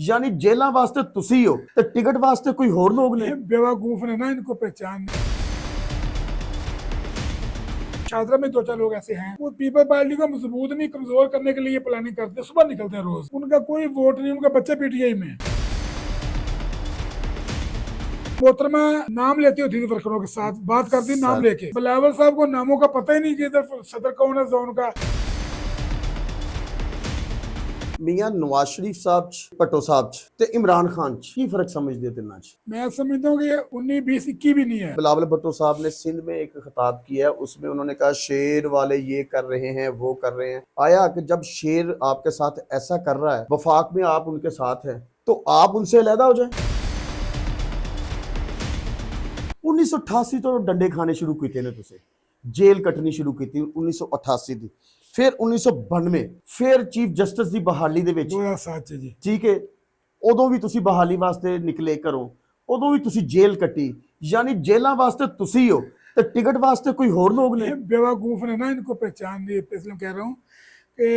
यानी जेल वास्ते तुसी हो तो टिकट वास्ते कोई होर लोग ने। बेवकूफ ने ना इनको पहचान। शादरा में दो चार लोग ऐसे हैं, वो पीपल पार्टी को मजबूत नहीं कमजोर करने के लिए प्लानिंग करते हैं। सुबह निकलते हैं रोज, उनका कोई वोट नहीं, उनका बच्चा पीटीआई में। मोहतरमा नाम लेती होती थी वर्करों के साथ, बात करती नाम लेके। बिलावल साहब को नामों का पता ही नहीं कि इधर सदर कौन है जोन का। मियां नवाज शरीफ साहब भट्टो साहब ते इमरान खान की फर्क समझते हो तिन्ना च? मैं समझता हूँ कि 19 20 21 भी नहीं है। बिलावल भट्टो साहब ने सिंध में एक खिताब किया है, उसमें उन्होंने कहा शेर वाले ये कर रहे हैं वो कर रहे हैं। आया कि जब शेर आपके साथ ऐसा कर रहा है, वफाक में आप उनके साथ हैं, तो आप उनसे अलहदा हो जाए। 1988 तो डंडे खाने शुरू किए ने तुसे, जेल कटनी शुरू की 1988 दी, फिर 1992 फिर चीफ जस्टिस की बहाली दे विच 2007 जी, ठीक है, उदों भी तुसी बहाली वास्ते निकले घरों, उदों भी तुसी जेल कटी। यानी जेलों वास्ते तुसी हो तो टिकट वास्ते कोई होर लोग ने। बेवकूफ ने ना इनको पहचान ली। इसलिए कह रहा हूँ कि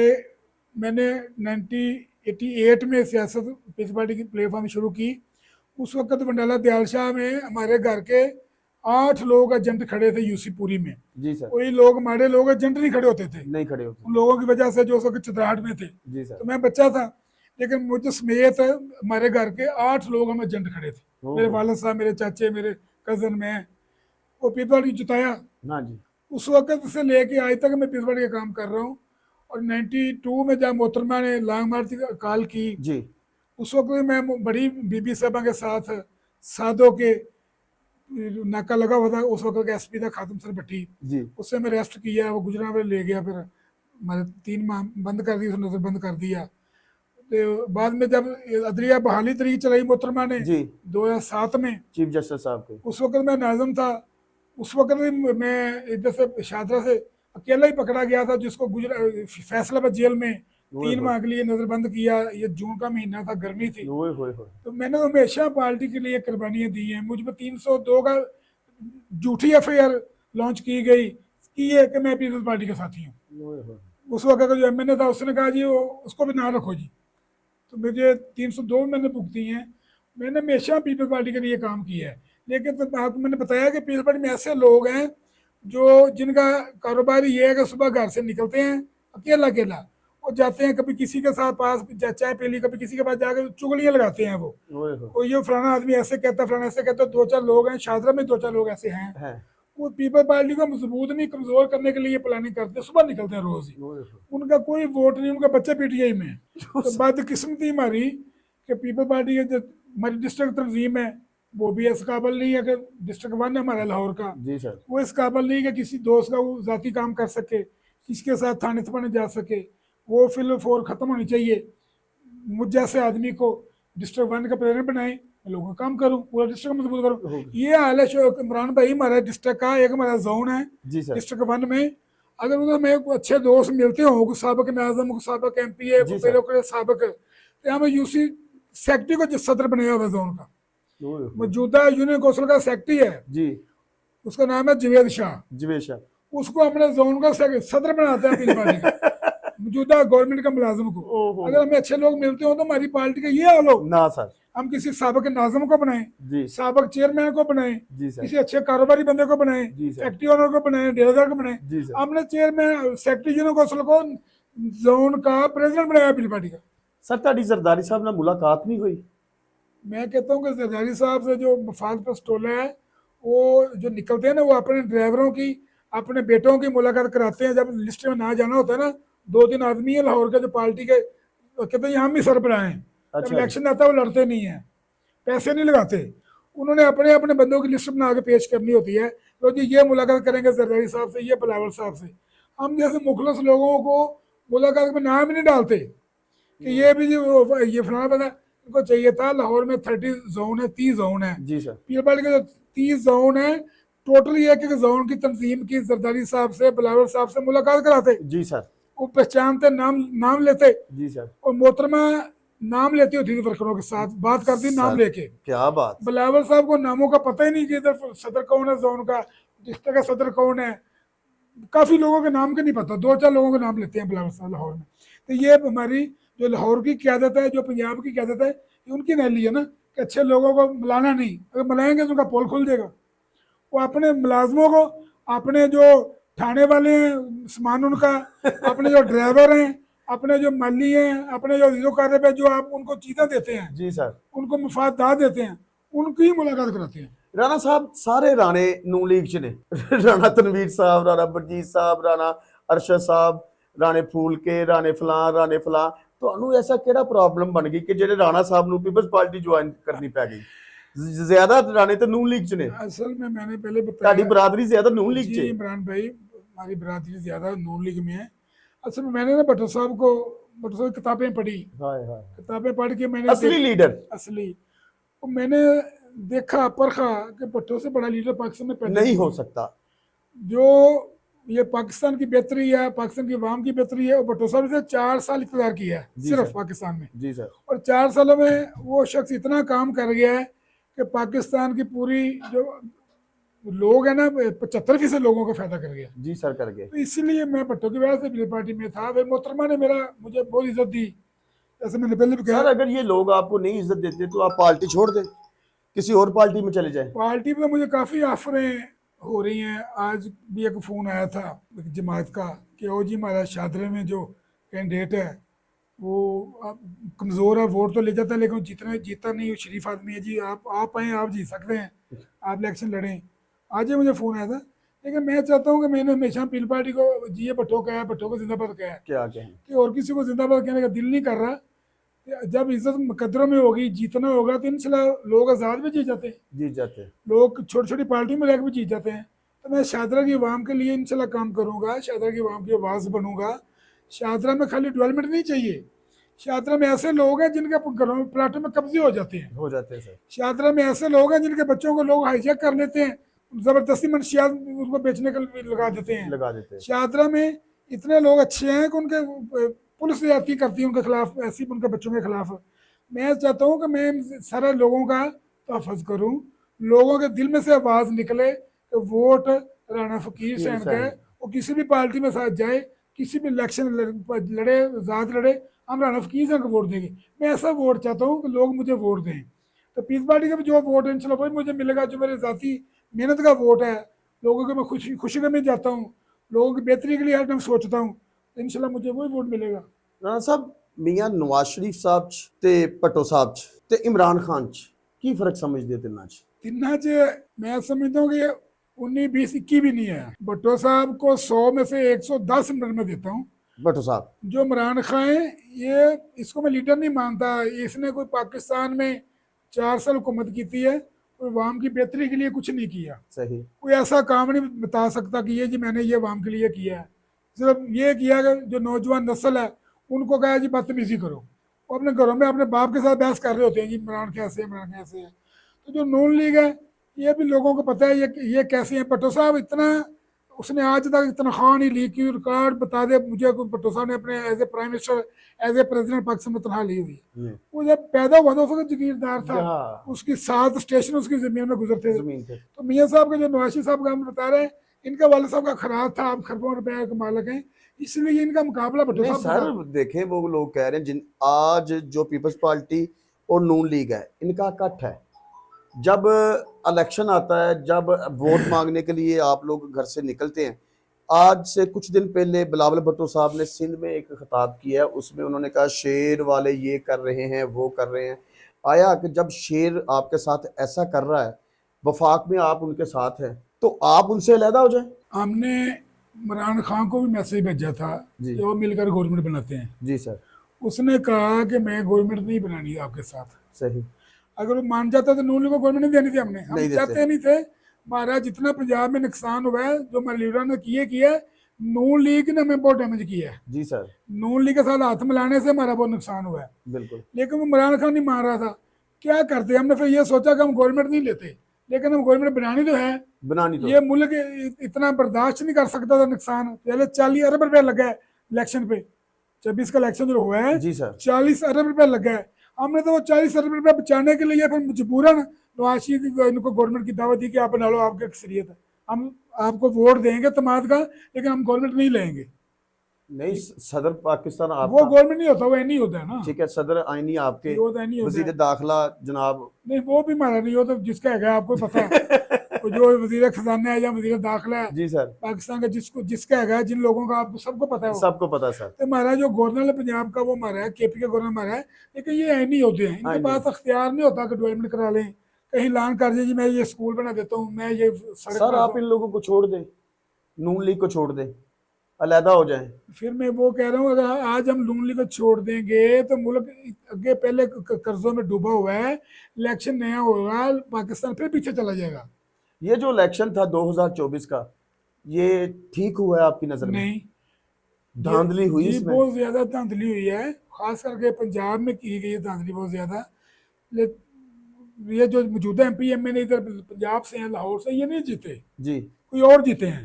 मैंने 1988 में सियासत पीपल्स पार्टी की प्लेटफॉर्म शुरू की। उस वक्त वंडाला दयाल शाह में हमारे घर के 8 लोग एजेंट खड़े थे यूसी पूरी में। जी सर। कोई लोग माड़े लोग एजेंट नहीं खड़े होते थे, नहीं खड़े होते। उन लोगों की वजह से जो उस वक्त चित्राहट में थे। जी सर। तो मैं बच्चा था, लेकिन मुझे समेत हमारे घर के 8 लोग हम एजेंट खड़े थे। मेरे वालिद साहब, मेरे चाचे, मेरे कजन, मैं। वो पीपल पार्टी जिताया। हाँ जी। उस वक्त से लेके आज तक मैं पीपल पार्टी का काम कर रहा हूँ। और 92 में जब मोहतरमा ने लॉन्ग मार्च की कॉल की, जी उस वक्त मैं बड़ी बीबी साहबा के साथ साधो के नाका लगा हुआ था। उस वक्त का एसपी था खातम सर भट्टी, जी। उससे मैं अरेस्ट किया, वो गुजरात ले गया। फिर हमारे 3 माह बंद कर दी, उसने नजरबंद कर दिया। तो बाद में जब अदलिया बहाली तरीक चलाई मोहतरमा ने जी 2007 में, चीफ जस्टिस साहब के, उस वक्त मैं नाज़िम था। उस वक्त भी मैं इधर से शादरा से अकेला ही पकड़ा गया था, जिसको फैसलाबाद जेल में 3 माह के लिए नजरबंद किया। ये जून का महीना था, गर्मी थी। तो मैंने तो हमेशा पार्टी के लिए कुर्बानियां दी हैं। मुझ पर 302 का झूठी एफआईआर लॉन्च की गई कि ये कि मैं पीपल्स पार्टी के साथी हूँ। उस वक्त का जो एमएनए था उसने कहा जी उसको भी ना रखो जी। तो मुझे 302 मैंने भुगती हैं। मैंने हमेशा पीपल्स पार्टी के लिए काम किया है। लेकिन तो आपको मैंने बताया कि पीपल्स पार्टी में ऐसे लोग हैं जो जिनका कारोबार ये है कि सुबह घर से निकलते हैं अकेला अकेला, और जाते हैं कभी किसी के साथ पास चाय पी ली, कभी किसी के पास जाकर चुगलियां लगाते हैं। वो ये फलाना आदमी ऐसे कहता, फलाना ऐसे कहता। 2-4 लोग हैं, शादरा में 2-4 लोग ऐसे हैं। वो पीपल पार्टी को मजबूत नहीं कमजोर करने के लिए प्लानिंग करते हैं। सुबह निकलते हैं रोज ही, उनका कोई वोट नहीं, उनका बच्चा पीटीआई में। तो बदकिस्मती हमारी कि पीपल पार्टी के जो हमारी डिस्ट्रिक्ट तंजीम है वो भी इस काबिल नहीं है कि डिस्ट्रिक्ट 1 है हमारा लाहौर का, जी सर, वो इस काबिल नहीं कि किसी दोस्त का वो जाती काम कर सके, किसके साथ थाने थाने जा सके। वो फिल 4 खत्म होनी चाहिए। मुझ जैसे आदमी को डिस्ट्रिक्ट 1 का प्रेसिडेंट बनाए, मैं लोगों का काम करूं, पूरा डिस्ट्रिक्ट मजबूत करूं। ये हाल है इमरान भाई। हमारा डिस्ट्रिक्ट का एक हमारा जोन है डिस्ट्रिक्ट 1 में। अगर उधर मेरे को अच्छे दोस्त मिलते हो, कुछ सबक नाजम, कुछ सबक एमपी है, कुछ सबक, तो हमें यूसी सेक्रेटरी को जिस सदर बनाया हुआ जोन का, मौजूदा यूनियन कौंसिल का सेक्रेटरी है जी, उसका नाम है जवेद शाह। उसको अपने जोन का सदर बनाते हैं पीपल्स पार्टी का, मौजूदा गवर्नमेंट का मुलाजिम को। अगर हमें अच्छे लोग मिलते हो तो हमारी पार्टी का ये हाल हो ना सर, हम किसी साबक नाज़िम को बनाएं, साबक चेयरमैन को बनाएं, किसी अच्छे कारोबारी बंदे को बनाएं, फैक्ट्री ओनर को बनाएं, डेरादार को बनाएं। हमने चेयरमैन सेक्रेटरी यूनियन कौंसिल को जोन का प्रेसिडेंट बनाया पीपल्स पार्टी का। सर ताड़ी जरदारी साहब ने मुलाकात नहीं हुई? मैं कहता हूँ कि जरदारी साहब से जो मफाद पर स्टोला है, वो जो निकलते हैं ना, वो अपने ड्राइवरों की, अपने बेटों की मुलाकात कराते हैं। जब लिस्ट में ना जाना होता है ना, 2-3 आदमी है लाहौर के जो पार्टी के कहते हैं हम भी सरबराह हैं। जब इलेक्शन आता है वो लड़ते नहीं है, पैसे नहीं लगाते। उन्होंने अपने अपने बंदों की लिस्ट बना के पेश करनी होती है। तो जी ये मुलाकात करेंगे जरदारी साहब से, ये बिलावल साहब से। हम जैसे मुखलस लोगों को मुलाकात में नाम ही नहीं डालते कि ये भी ये फलाना बंदा। इनको चाहिए था, लाहौर में 30 जोन है, 30 जोन है जी सर। पीपल पार्टी के जो 30 जोन है, टोटली एक जोन की तंजीम की जरदारी साहब से, बिलावल साहब से मुलाकात कराते जी सर। वो पहचानते, नाम लेते जी सर। और मोहतरमा नाम लेती होती थी वर्करों के साथ, बात करती नाम लेके। क्या बात। बिलावल साहब को नामों का पता ही नहीं कि इधर सदर कौन है जोन का, डिस्ट्रिक्ट का सदर कौन है। काफी लोगों के नाम के नहीं पता, 2-4 लोगों के नाम लेते हैं बिलावल साहब लाहौर में। तो ये हमारी जो लाहौर की क़यादत है, जो पंजाब की क़यादत है, ये उनकी रैली है ना कि अच्छे लोगों को मिलाना नहीं, अगर मिलाएंगे तो उनका पोल खुल जाएगा। वो अपने मुलाजमों को, अपने जो थाने वाले हैं सामान उनका, अपने जो ड्राइवर हैं, अपने जो माली हैं, अपने जो कार्य पे जो आप उनको चीज़ें देते हैं, जी सर। उनको मुफादात देते हैं, उनकी ही मुलाकात कराते हैं। राणा साहब सारे राणे नून लीग च ने राणा तनवीर साहब, राणा बलजीत साहब, राणा अरशद साहब, राणे फूल के, राणे फलां ਤੁਹਾਨੂੰ ऐसा ਕਿਹੜਾ प्रॉब्लम बन गई कि ਜਿਹੜੇ राणा साहब ਨੂੰ पीपल्स पार्टी ज्वाइन करनी पै गई? ज्यादा राणे तो नून लीग च ने। असल में मैंने पहले बताया, ਤੁਹਾਡੀ बरादरी ज्यादा नून लीग जी च है। इमरान भाई, हमारी बरादरी ज़्यादा नून लीग में है। असल में मैंने ना भट्टो साहब की किताबें पढ़ी, हाय हाय, किताबें पढ़ के मैंने असली लीडर असली, तो मैंने देखा परखा कि भट्टो से बड़ा लीडर पाकिस्तान में पैदा नहीं हो सकता। जो ये पाकिस्तान की बेहतरी है, पाकिस्तान की अवाम की बेहतरी है, और भट्टो साहब ने 4 साल इक़्तिदार किया है जी सिर्फ सर। पाकिस्तान में, जी सर। और 4 सालों में वो शख्स इतना काम कर गया है कि पाकिस्तान की पूरी जो लोग है ना 75% लोगों का फायदा कर गया। जी सर कर गए। तो इसीलिए मैं भट्टो की वजह से पीपल्स पार्टी में था। फिर मोहतरमा ने मुझे बहुत इज्जत दी, जैसे मैंने पहले भी सर कहा। अगर ये लोग आपको नहीं इज्जत देते तो आप पार्टी छोड़ दें, किसी और पार्टी में चले जाएं। पार्टी में मुझे काफ़ी ऑफरें हो रही हैं। आज भी एक फ़ोन आया था एक जमात का कि ओ जी हमारा शादरे में जो कैंडिडेट है वो कमज़ोर है, वोट तो ले जाता है लेकिन जीता नहीं, वो शरीफ आदमी है जी, आप आएँ, आप जीत सकते हैं, आप इलेक्शन लड़ें। आज ही मुझे फ़ोन आया था। लेकिन मैं चाहता हूँ कि मैंने हमेशा पीपल्स पार्टी को जी भट्टो कहा है, भट्टो को जिंदाबाद कहा है, क्या कहें कि और किसी को जिंदाबाद कहने का दिल नहीं कर रहा। जब इज्जत मुकद्दरों में होगी, जीतना होगा, तो इंशाल्लाह लोग आज़ाद भी जीत जाते हैं, जीत जाते हैं। लोग छोटी छोटी पार्टी में रहकर भी जीत जाते हैं। तो मैं शादरा की आवाम के लिए इंशाल्लाह काम करूँगा, शादरा की आवाम की आवाज़ बनूंगा। शादरा में खाली डेवलपमेंट नहीं चाहिए, शादरा में ऐसे लोग हैं जिनके घरों में प्लाटों में कब्जे हो जाते हैं सर। शादरा में ऐसे लोग हैं जिनके बच्चों को लोग हाईजैक कर लेते हैं, ज़बरदस्ती मंशियात उनको बेचने के लिए लगा देते हैं। शादरा में इतने लोग अच्छे हैं कि उनके पुलिस ज्यादती करती है उनके खिलाफ, ऐसी उनके बच्चों के खिलाफ। मैं चाहता हूँ कि मैं सारे लोगों का तहफ़्फ़ुज़ करूँ, लोगों के दिल में से आवाज़ निकले कि वोट राणा फ़कीर हुसैन का है, वो किसी भी पार्टी में साथ जाए, किसी भी इलेक्शन लड़े, आज़ाद लड़े, हम राणा फ़कीर हुसैन को वोट देंगे। मैं ऐसा वोट चाहता हूँ कि लोग मुझे वोट दें। तो पीपल्स पार्टी का भी जो वोट है इंशाल्लाह वही मुझे मिलेगा, जो मेरे ज़ाती मेहनत का वोट है। लोगों को मैं खुशी में जाता हूँ, लोगों की बेहतरी के लिए हर टाइम सोचता हूँ, तो इंशाल्लाह मुझे वही वोट मिलेगा। राणा साहब मियाँ नवाज शरीफ साहब ते भट्टो साहब ते इमरान खान की फर्क समझते तिन्ना च मैं समझता हूँ कि 19, 20, 21 भी नहीं है। भट्टो साहब को 100 में से 110 नंबर में देता हूँ। भट्टो साहब जो इमरान खान है, ये इसको मैं लीडर नहीं मानता। इसने कोई पाकिस्तान में 4 साल हुकूमत की है, कोई अवाम की बेहतरी के लिए कुछ नहीं किया। सही, कोई ऐसा काम नहीं बता सकता कि ये जी मैंने ये अवाम के लिए किया है। सिर्फ ये किया कि जो नौजवान नस्ल है उनको कहा जी बदतमीजी करो, वो अपने घरों में अपने बाप के साथ बहस कर रहे होते हैं जी इमरान कैसे है, इमरान कैसे है। तो जो नून लीग है, ये भी लोगों को पता है ये कैसे हैं। भट्टो साहब इतना, उसने आज तक तनख्वाह नहीं ली कि रिकॉर्ड बता दे मुझे, भट्टो साहब ने अपने as a prime minister, as a president Pakistan में तनख्वाह ली हुई है। वो जब पैदा हुआ था उसका जागीरदार था, उसकी 7 स्टेशन उसकी जमीन में गुजरते थे। तो मियाँ साहब के जो नवाशी साहब का हम बता रहे हैं, इनका वाले साहब का खराज था, आप खरबों रुपए के मालिक हैं, इसलिए इनका मुकाबला भट्टो साहब सर देखें वो लोग कह रहे हैं जिन आज जो पीपल्स पार्टी और नून लीग है इनका कट है। जब इलेक्शन आता है, जब वोट मांगने के लिए आप लोग घर से निकलते हैं, आज से कुछ दिन पहले बिलावल भुट्टो साहब ने सिंध में एक खिताब किया है, उसमें उन्होंने कहा शेर वाले ये कर रहे हैं, वो कर रहे हैं। आया कि जब शेर आपके साथ ऐसा कर रहा है, वफाक में आप उनके साथ हैं, तो आप उनसे अलहदा हो जाए। हमने इमरान खान को भी मैसेज भेजा था कि वो मिलकर गवर्नमेंट बनाते हैं। जी सर। उसने कहा कि मैं गवर्नमेंट नहीं बनानी आपके साथ। सही, अगर वो मान जाता तो नून लीग को गवर्नमेंट नहीं देनी थी। हम चाहते नहीं थे। हमारा जितना पंजाब में नुकसान हुआ है, जो हमारे लीडर ने किया है, नून लीग ने हमें बहुत डैमेज किया है। जी सर। नून लीग के साथ हाथ मिलाने से हमारा बहुत नुकसान हुआ है। बिल्कुल। लेकिन वो इमरान खान नहीं मान रहा था। क्या करते, हमने फिर ये सोचा कि हम गवर्नमेंट नहीं लेते, लेकिन हम गवर्नमेंट बनानी तो है, बनानी तो। ये मुल्क इतना बर्दाश्त नहीं कर सकता था नुकसान। पहले 40 अरब रुपया लगा है इलेक्शन पे, 26 का इलेक्शन जो हुआ है, 40 अरब रुपया लगा है। हमने तो वो 40 अरब रुपया बचाने के लिए फिर मजबूरन नवाज शरीफ इनको गवर्नमेंट की दावत दी कि आप बना लो, आपकी अक्सरियत है, हम आपको वोट देंगे तमाद का, लेकिन हम गवर्नमेंट नहीं लेंगे। नहीं, सदर पाकिस्तान वो आपका, गवर्नमेंट नहीं होता, वो नहीं होता है ना, ठीक है, सदर आईनी आपके, वो तो नहीं होता वजीर है। दाखिला जनाब। नहीं वो भी हमारा नहीं होता, जिसका है आपको पता है, वो जो वजीर खजाना है या वजीर दाखिला है जी सर, पाकिस्तान का, जिसको जिसका है जिन लोगों का आपको सबको पता है वो। सबको पता सर। तो हमारा जो गवर्नर है पंजाब का वो हमारा है, केपी का गवर्नर हमारा है, लेकिन ये ऐ नहीं होते हैं, इनके आईनी, पास अख्तियार नहीं होता कि डेवलपमेंट करा लें, कहीं ऐलान कर दिया जी मैं ये स्कूल बना देता हूँ, मैं ये सड़क सर बनाता आप हूँ। इन लोगों को छोड़ दें, नून लीग को छोड़ दें, अलहदा हो जाएं। फिर मैं वो कह रहा हूँ, अगर आज हम नून लीग को छोड़ देंगे तो मुल्क अगे पहले कर्जों में डूबा हुआ है, इलेक्शन नया होगा, पाकिस्तान फिर पीछे चला जाएगा। ये जो इलेक्शन था 2024 का, ये ठीक हुआ है आपकी नज़र में? नहीं, ये धांधली हुई जी इसमें? बहुत ज्यादा धांधली हुई है, खास करके पंजाब में की गई है धांधली बहुत ज्यादा। ये जो मौजूदा MP MN इधर पंजाब से हैं, लाहौर से, ये नहीं जीते, जी। कोई और जीते हैं।